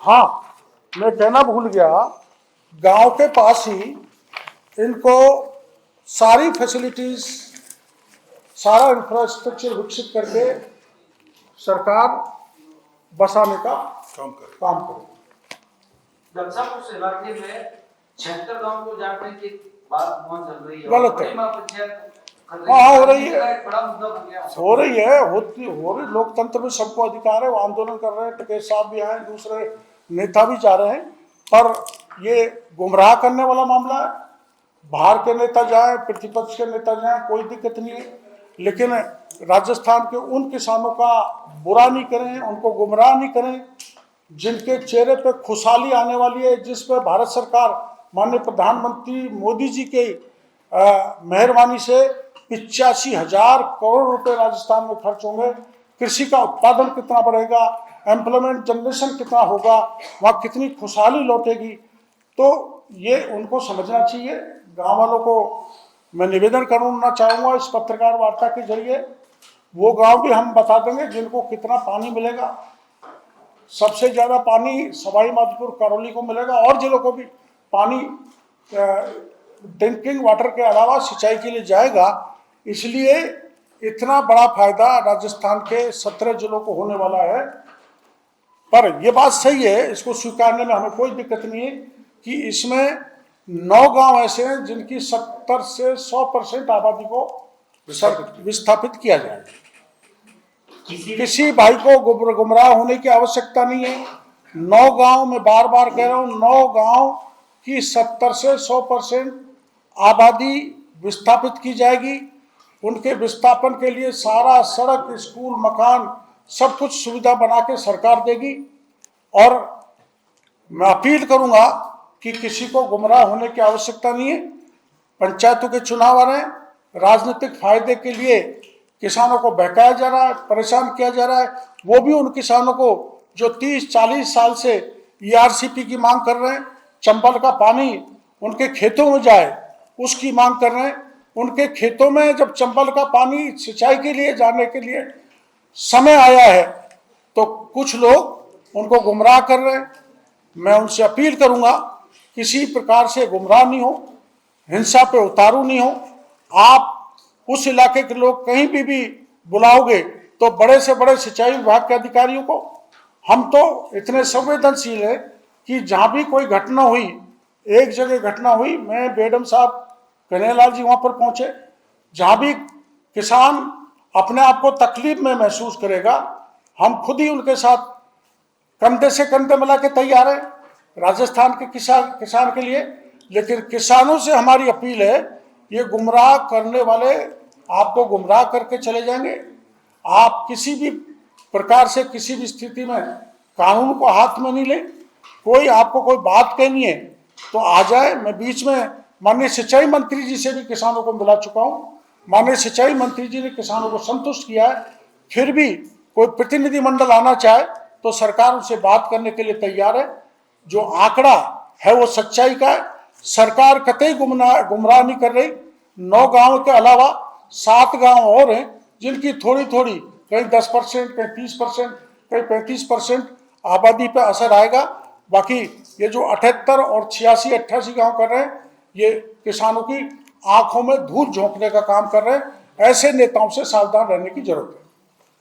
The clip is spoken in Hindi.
हाँ, मैं कहना भूल गया, गांव के पास ही इनको सारी फैसिलिटीज, सारा इंफ्रास्ट्रक्चर विकसित करके सरकार बसाने का काम करे। उस इलाके में 76 गांव को जाने की बात वहां चल रही है, गलत है। हाँ, हो रही है, बड़ा मुद्दा बन गया। हो रही है, हो रही। लोकतंत्र में सबको अधिकार है, वो आंदोलन कर रहे हैं, टिकैत साहब भी आए, दूसरे नेता भी जा रहे हैं, पर ये गुमराह करने वाला मामला है। बाहर के नेता जाए, प्रतिपक्ष के नेता जाए, कोई दिक्कत नहीं है, लेकिन राजस्थान के उन किसानों का बुरा नहीं करें, उनको गुमराह नहीं करें जिनके चेहरे पे खुशहाली आने वाली है, जिस पर भारत सरकार माननीय प्रधानमंत्री मोदी जी के मेहरबानी से 85,000 करोड़ रुपए राजस्थान में खर्च होंगे। कृषि का उत्पादन कितना बढ़ेगा, एम्प्लॉयमेंट जनरेशन कितना होगा, वहाँ कितनी खुशहाली लौटेगी, तो ये उनको समझना चाहिए। गांव वालों को मैं निवेदन करना चाहूँगा इस पत्रकार वार्ता के जरिए, वो गांव भी हम बता देंगे जिनको कितना पानी मिलेगा। सबसे ज़्यादा पानी सवाई माधोपुर करौली को मिलेगा, और जिलों को भी पानी ड्रिंकिंग वाटर के अलावा सिंचाई के लिए जाएगा। इसलिए इतना बड़ा फायदा राजस्थान के 17 जिलों को होने वाला है। पर यह बात सही है, इसको स्वीकारने में हमें कोई दिक्कत नहीं है कि इसमें 9 गांव ऐसे हैं जिनकी 70 से 100% आबादी को विस्थापित किया जाए। किसी भाई को गुमराह होने की आवश्यकता नहीं है। 9 गांव, में बार बार कह रहा हूं, 9 गांव की 70 से 100% आबादी विस्थापित की जाएगी। उनके विस्थापन के लिए सारा सड़क, स्कूल, मकान, सब कुछ सुविधा बना के सरकार देगी। और मैं अपील करूंगा कि किसी को गुमराह होने की आवश्यकता नहीं है। पंचायतों के चुनाव आ रहे हैं, राजनीतिक फायदे के लिए किसानों को बहकाया जा रहा है, परेशान किया जा रहा है। वो भी उन किसानों को जो 30-40 साल से ERCP की मांग कर रहे हैं, चंबल का पानी उनके खेतों में जाए, उसकी मांग कर रहे हैं। उनके खेतों में जब चंबल का पानी सिंचाई के लिए जाने के लिए समय आया है, तो कुछ लोग उनको गुमराह कर रहे हैं। मैं उनसे अपील करूंगा, किसी प्रकार से गुमराह नहीं हो, हिंसा पे उतारू नहीं हो। आप उस इलाके के लोग कहीं भी बुलाओगे तो बड़े से बड़े सिंचाई विभाग के अधिकारियों को, हम तो इतने संवेदनशील है कि जहाँ भी कोई घटना हुई, एक जगह घटना हुई, मैं बेडम साहब कन्हैयालाल जी वहाँ पर पहुँचे। जहाँ भी किसान अपने आप को तकलीफ में महसूस करेगा, हम खुद ही उनके साथ कंधे से कंधे मिला के तैयार है राजस्थान के किसान के लिए। लेकिन किसानों से हमारी अपील है, ये गुमराह करने वाले आपको गुमराह करके चले जाएंगे। आप किसी भी प्रकार से, किसी भी स्थिति में कानून को हाथ में नहीं लें। कोई आपको कोई बात कहनी है तो आ जाए। मैं बीच में माननीय सिंचाई मंत्री जी से भी किसानों को मिला चुका हूँ। माननीय सिंचाई मंत्री जी ने किसानों को संतुष्ट किया है। फिर भी कोई प्रतिनिधिमंडल आना चाहे तो सरकार उनसे बात करने के लिए तैयार है। जो आंकड़ा है वो सच्चाई का है। सरकार कतई गुमराह नहीं कर रही। 9 गांव के अलावा 7 गांव और हैं जिनकी थोड़ी थोड़ी, कहीं 10%, कहीं 30%, कहीं 35% आबादी पर असर आएगा। बाकी ये जो 78 और 86-88 गांव कर रहे हैं, ये किसानों की आंखों में धूल झोंकने का काम कर रहे हैं। ऐसे नेताओं से सावधान रहने की जरूरत है।